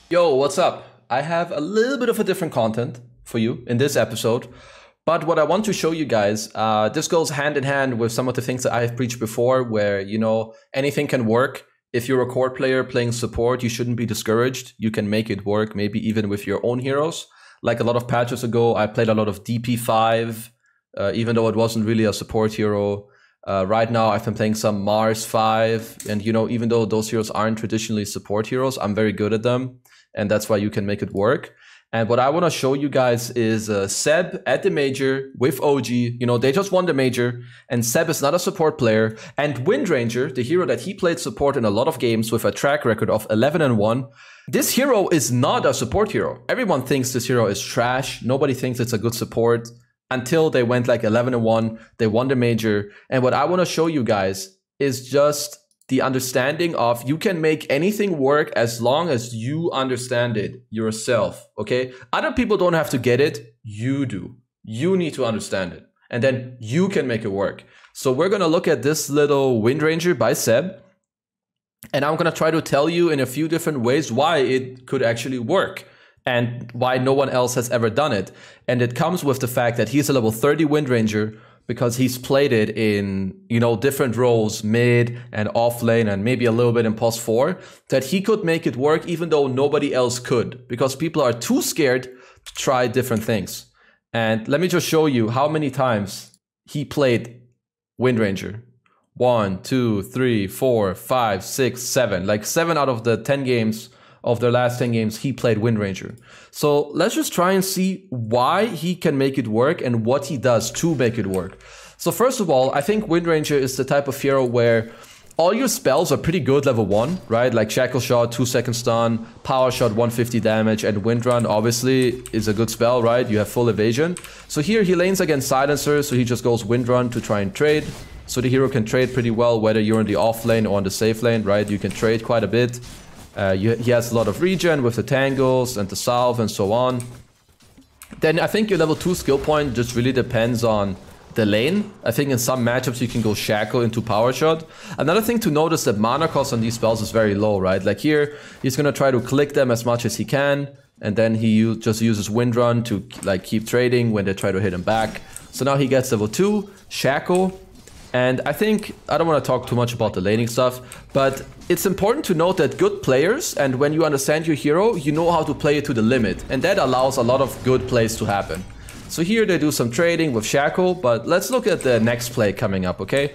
Yo, what's up? I have a little bit of a different content for you in this episode, but what I want to show you guys, this goes hand in hand with some of the things that I have preached before, where, you know, anything can work. If you're a core player playing support, you shouldn't be discouraged. You can make it work, maybe even with your own heroes. Like a lot of patches ago, I played a lot of DP5, even though it wasn't really a support hero. Right now, I've been playing some Mars 5, and, you know, even though those heroes aren't traditionally support heroes, I'm very good at them. And that's why you can make it work. And what I want to show you guys is KheZu at the major with OG. You know, they just won the major, and KheZu is not a support player. And Windranger, the hero that he played support in a lot of games with a track record of 11-1. This hero is not a support hero. Everyone thinks this hero is trash. Nobody thinks it's a good support until they went like 11-1. They won the major. And what I want to show you guys is just the understanding of you can make anything work as long as you understand it yourself, okay? Other people don't have to get it, you do. You need to understand it, and then you can make it work. So we're gonna look at this little Windranger by KheZu, and I'm gonna try to tell you in a few different ways why it could actually work and why no one else has ever done it. And it comes with the fact that he's a level 30 Windranger, because he's played it in, you know, different roles, mid and off lane, and maybe a little bit in post 4, that he could make it work even though nobody else could, because people are too scared to try different things. And let me just show you how many times he played Windranger. 1, 2, 3, 4, 5, 6, 7. Like 7 out of the 10 games of their last 10 games, he played Windranger. So let's just try and see why he can make it work and what he does to make it work. So first of all, I think Windranger is the type of hero where all your spells are pretty good level 1, right? Like Shackle Shot, 2-second stun, Power Shot, 150 damage, and Wind Run obviously is a good spell, right? You have full evasion. So here he lanes against Silencer, so he just goes Wind Run to try and trade. So the hero can trade pretty well, whether you're in the off lane or on the safe lane, right? You can trade quite a bit. He has a lot of regen with the tangles and the salve and so on. Then I think your level 2 skill point just really depends on the lane. I think in some matchups you can go Shackle into Power Shot. Another thing to notice that mana cost on these spells is very low, right? Like here, he's gonna try to click them as much as he can, and then he just uses Wind Run to like keep trading when they try to hit him back. So now he gets level 2, Shackle. And I think, I don't want to talk too much about the laning stuff, but it's important to note that good players, and when you understand your hero, you know how to play it to the limit. And that allows a lot of good plays to happen. So here they do some trading with Shackle, but let's look at the next play coming up, okay?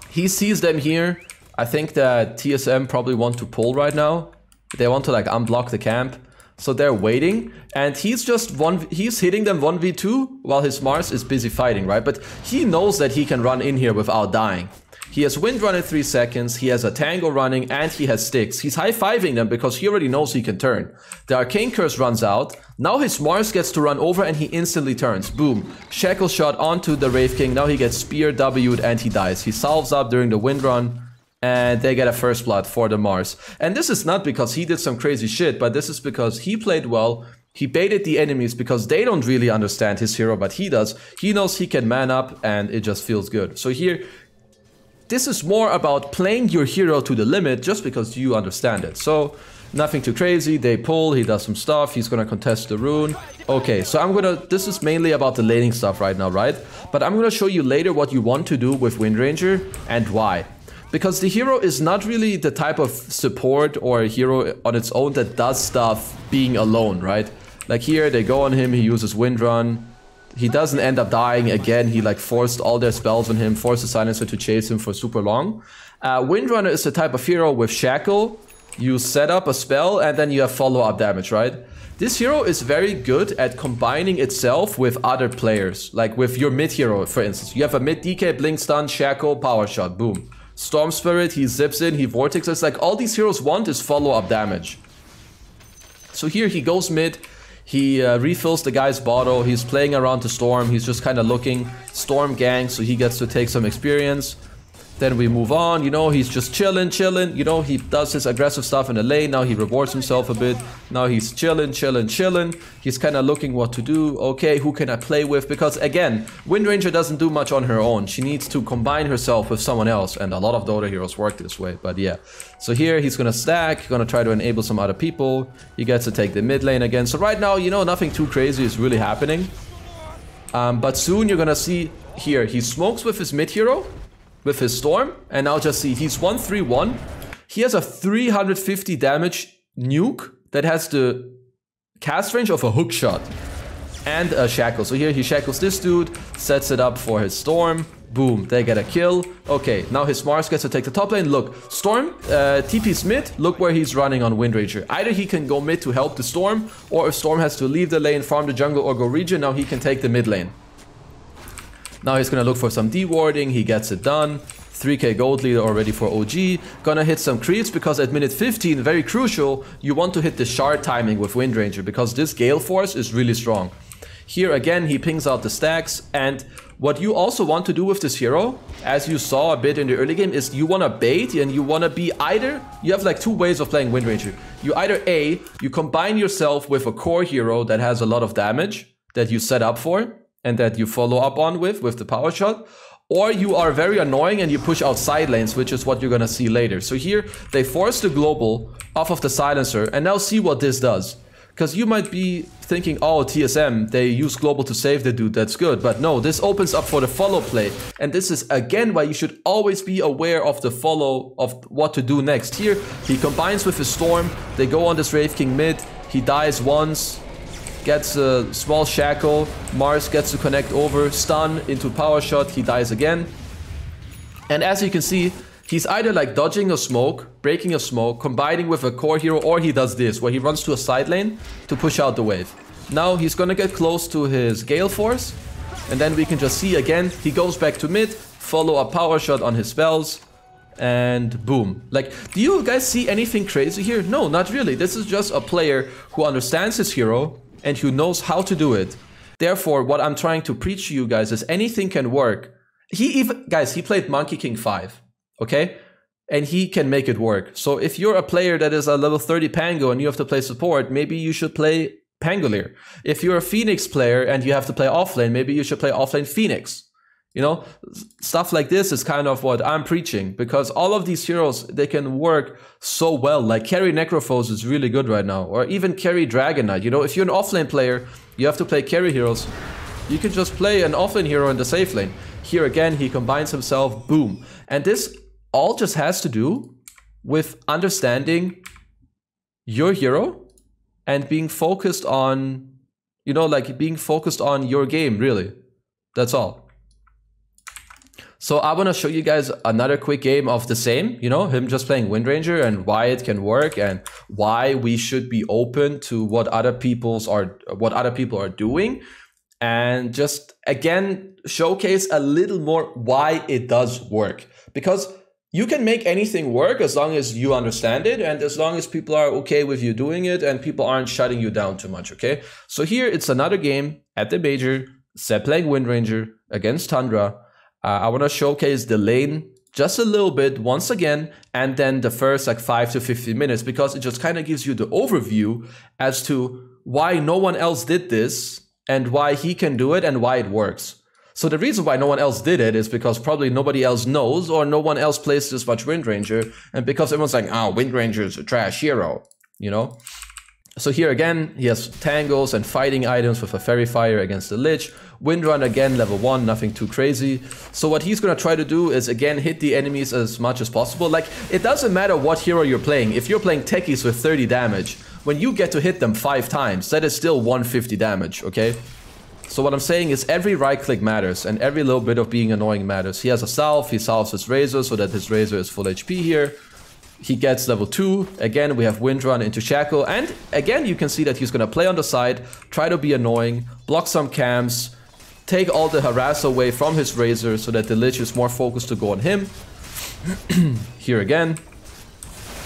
He sees them here. I think that TSM probably want to pull right now. They want to like unblock the camp. So they're waiting, and he's hitting them 1v2 while his Mars is busy fighting, right? But he knows that he can run in here without dying. He has Wind Run in 3 seconds, he has a Tango running, and he has sticks. He's high-fiving them because he already knows he can turn. The Arcane Curse runs out. Now his Mars gets to run over and he instantly turns. Boom. Shackle Shot onto the Wraith King. Now he gets Spear W'd and he dies. He salves up during the Wind Run, and they get a first blood for the Mars. And this is not because he did some crazy shit, but this is because he played well. He baited the enemies because they don't really understand his hero, but he does. He knows he can man up, and it just feels good. So here, this is more about playing your hero to the limit just because you understand it. So nothing too crazy. They pull, he does some stuff. He's gonna contest the rune. Okay, so this is mainly about the laning stuff right now, right? But I'm gonna show you later what you want to do with Windranger and why. Because the hero is not really the type of support or a hero on its own that does stuff being alone, right? Like here, they go on him, he uses Wind Run. He doesn't end up dying again. He like forced all their spells on him, forced the Silencer to chase him for super long. Windrunner is the type of hero with Shackle. You set up a spell and then you have follow-up damage, right? This hero is very good at combining itself with other players. Like with your mid hero, for instance. You have a mid DK, Blink Stun, Shackle, Power Shot, boom. Storm Spirit, he zips in, he vortexes. Like all these heroes want is follow-up damage. So here he goes mid, he refills the guy's bottle, he's playing around the Storm, he's just kind of looking. Storm gang, so he gets to take some experience. Then we move on, you know, he's just chilling. You know, he does his aggressive stuff in the lane. Now he rewards himself a bit. Now he's chilling. He's kind of looking what to do. Okay, who can I play with? Because again, Wind Ranger doesn't do much on her own. She needs to combine herself with someone else. And a lot of Dota heroes work this way, but yeah. So here he's gonna stack, gonna try to enable some other people. He gets to take the mid lane again. So right now, you know, nothing too crazy is really happening. But soon you're gonna see here, he smokes with his mid hero, with his Storm, and now just see, he's 1-3-1. He has a 350 damage nuke that has the cast range of a hook shot and a shackle. So here he shackles this dude, sets it up for his Storm. Boom, they get a kill. Okay, now his Mars gets to take the top lane. Look, Storm, TP's mid. Look where he's running on Wind Ranger. Either he can go mid to help the Storm, or if Storm has to leave the lane, farm the jungle, or go regen, now he can take the mid lane. Now he's gonna look for some dewarding. He gets it done. 3k gold leader already for OG. Gonna hit some creeps because at minute 15, very crucial, you want to hit the shard timing with Wind Ranger because this Gale Force is really strong. Here again, he pings out the stacks, and what you also want to do with this hero, as you saw a bit in the early game, is you want to bait and you want to be either, you have like two ways of playing Wind Ranger. You either A, you combine yourself with a core hero that has a lot of damage that you set up for, and that you follow up on with the power shot, or you are very annoying and you push out side lanes, which is what you're gonna see later. So here, they force the global off of the silencer, and now see what this does. Because you might be thinking, oh, TSM, they use global to save the dude, that's good. But no, this opens up for the follow play. And this is, again, why you should always be aware of the follow, of what to do next. Here, he combines with his Storm, they go on this Wraith King mid, he dies once, gets a small shackle, Mars gets to connect over, stun into power shot, he dies again. And as you can see, he's either like dodging a smoke, breaking a smoke, combining with a core hero, or he does this, where he runs to a side lane to push out the wave. Now he's gonna get close to his Gale Force, and then we can just see again, he goes back to mid, follow a power shot on his spells, and boom. Like, do you guys see anything crazy here? No, not really. This is just a player who understands his hero, and who knows how to do it. Therefore, what I'm trying to preach to you guys is anything can work. Guys, he played Monkey King 5, okay? And he can make it work. So if you're a player that is a level 30 Pango and you have to play support, maybe you should play Pangolier. If you're a Phoenix player and you have to play offlane, maybe you should play offlane Phoenix. You know, stuff like this is kind of what I'm preaching, because all of these heroes, they can work so well. Like carry Necrophos is really good right now, or even carry Dragon Knight. You know, if you're an offlane player, you have to play carry heroes. You can just play an offlane hero in the safe lane. Here again, he combines himself, boom. And this all just has to do with understanding your hero and being focused on, you know, like being focused on your game, really. That's all. So I want to show you guys another quick game of the same, you know, him just playing Wind Ranger and why it can work and why we should be open to what other people are doing, and just again showcase a little more why it does work. Because you can make anything work as long as you understand it and as long as people are okay with you doing it and people aren't shutting you down too much, okay? So here it's another game at the major, KheZu playing Wind Ranger against Tundra. I want to showcase the lane just a little bit once again, and then the first like 5 to 15 minutes, because it just kind of gives you the overview as to why no one else did this and why he can do it and why it works. So the reason why no one else did it is because probably nobody else knows or no one else plays this much Wind Ranger, and because everyone's like, oh, Wind Ranger is a trash hero, you know? So here again, he has tangles and fighting items with a Fairy Fire against the Lich. Windrun again, level 1, nothing too crazy. So what he's gonna try to do is again hit the enemies as much as possible. Like, it doesn't matter what hero you're playing. If you're playing techies with 30 damage, when you get to hit them 5 times, that is still 150 damage, okay? So what I'm saying is every right click matters and every little bit of being annoying matters. He has a salve, he salves his Razor so that his Razor is full HP here. He gets level 2. Again, we have Windrun into Shackle. And again, you can see that he's going to play on the side, try to be annoying, block some camps, take all the harass away from his Razor so that the Lich is more focused to go on him. Here again,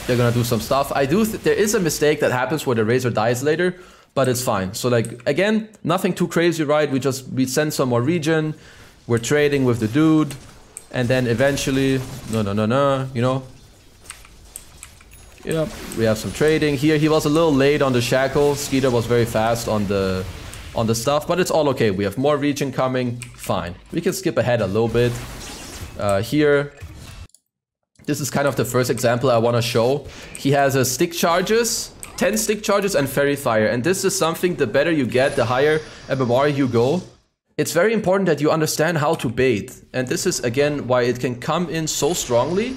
they're going to do some stuff. There is a mistake that happens where the Razor dies later, but it's fine. So like, again, nothing too crazy, right? We send some more regen. We're trading with the dude. And then eventually, no, you know. Yep, we have some trading here. He was a little late on the shackle. Skeeter was very fast on the stuff, but it's all okay. We have more region coming. Fine. We can skip ahead a little bit. Here, this is kind of the first example I want to show. He has a stick charges, 10 stick charges and fairy fire. And this is something, the better you get, the higher MMR you go. It's very important that you understand how to bait. And this is again why it can come in so strongly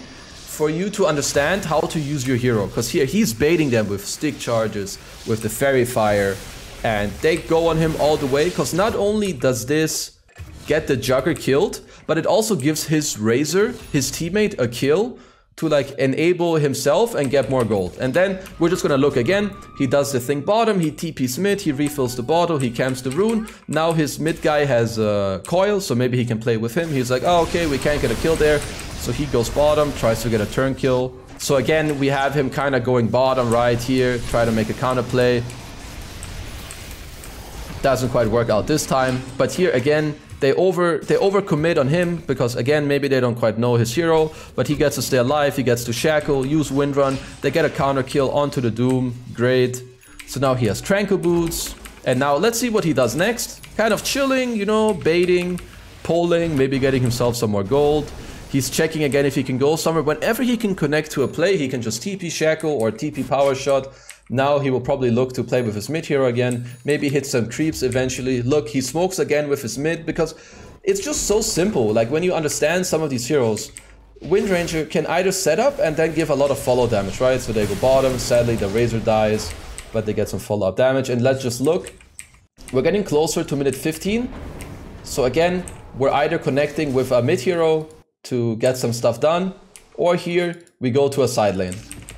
for you to understand how to use your hero. Because here he's baiting them with stick charges, with the fairy fire, and they go on him all the way. Because not only does this get the Jugger killed, but it also gives his Razor, his teammate, a kill to like enable himself and get more gold. And then we're just gonna look again. He does the thing bottom, he TPs mid, he refills the bottle, he camps the rune. Now his mid guy has a coil, so maybe he can play with him. He's like, oh, okay, we can't get a kill there. So he goes bottom, tries to get a turn kill. So again, we have him kind of going bottom right here, try to make a counter play. Doesn't quite work out this time. But here again, they overcommit on him because again, maybe they don't quite know his hero, but he gets to stay alive, he gets to shackle, use windrun, they get a counter kill onto the Doom, great. So now he has Tranquil Boots, and now let's see what he does next. Kind of chilling, you know, baiting, polling, maybe getting himself some more gold. He's checking again if he can go somewhere. Whenever he can connect to a play, he can just TP shackle or TP power shot. Now he will probably look to play with his mid hero again, maybe hit some creeps eventually. Look, he smokes again with his mid because it's just so simple. Like when you understand some of these heroes, Wind Ranger can either set up and then give a lot of follow damage, right? So they go bottom, sadly the Razor dies, but they get some follow-up damage. And let's just look, we're getting closer to minute 15. So again, we're either connecting with a mid hero to get some stuff done, or here we go to a side lane.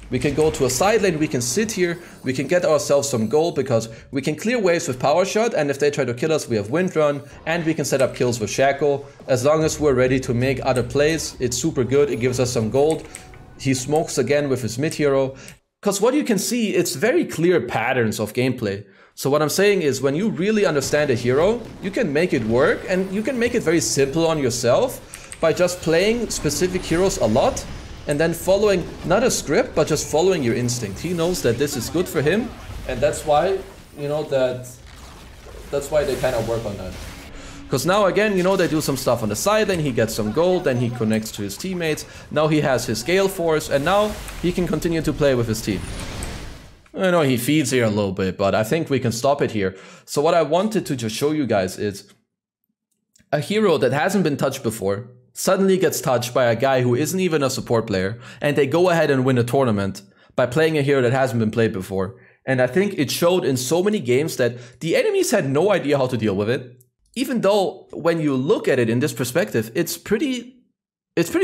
We can go to a side lane, we can sit here, we can get ourselves some gold because we can clear waves with power shot, and if they try to kill us we have wind run, and we can set up kills with shackle. As long as we're ready to make other plays, it's super good, it gives us some gold. He smokes again with his mid hero. Because what you can see, it's very clear patterns of gameplay. So what I'm saying is when you really understand a hero, you can make it work, and you can make it very simple on yourself by just playing specific heroes a lot. And then following, not a script, but just following your instinct. He knows that this is good for him, and that's why, you know, that's why they kind of work on that. Because now again, you know, they do some stuff on the side lane, he gets some gold, then he connects to his teammates. Now he has his Gale Force, and now he can continue to play with his team. I know he feeds here a little bit, but I think we can stop it here. So what I wanted to just show you guys is a hero that hasn't been touched before suddenly gets touched by a guy who isn't even a support player, and they go ahead and win a tournament by playing a hero that hasn't been played before. And I think it showed in so many games that the enemies had no idea how to deal with it. Even though when you look at it in this perspective, it's pretty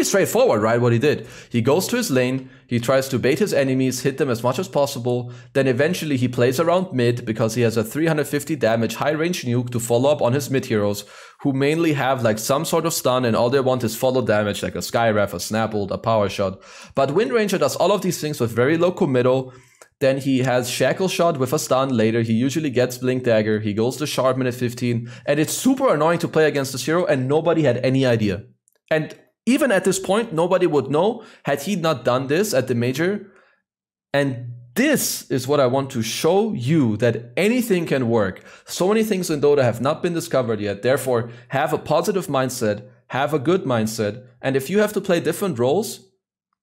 straightforward, right, what he did. He goes to his lane, he tries to bait his enemies, hit them as much as possible, then eventually he plays around mid because he has a 350 damage high range nuke to follow up on his mid heroes, who mainly have like some sort of stun and all they want is follow damage like a Skyref, a Snapbolt, a Power Shot. But Wind Ranger does all of these things with very low committal. Then he has Shackle Shot with a stun later, he usually gets Blink Dagger, he goes to Shard minute 15, and it's super annoying to play against this hero and nobody had any idea. And even at this point, nobody would know had he not done this at the major. And this is what I want to show you, that anything can work. So many things in Dota have not been discovered yet. Therefore, have a positive mindset, have a good mindset. And if you have to play different roles,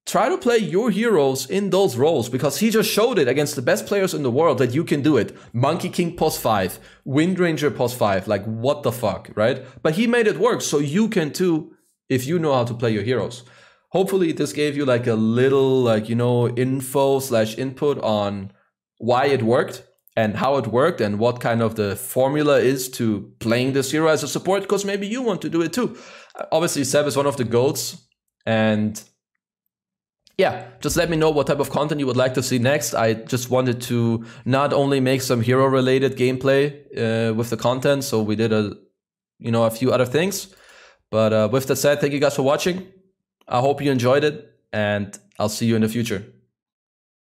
try to play your heroes in those roles, because he just showed it against the best players in the world that you can do it. Monkey King +5, Wind Ranger +5, like what the fuck, right? But he made it work, so you can too, if you know how to play your heroes. Hopefully this gave you like a little, like, you know, info/input on why it worked and how it worked and what kind of the formula is to playing this hero as a support, because maybe you want to do it too. Obviously Ceb is one of the GOATs, and yeah, just let me know what type of content you would like to see next. I just wanted to not only make some hero related gameplay with the content, so we did a few other things. But with that said, thank you guys for watching. I hope you enjoyed it, and I'll see you in the future.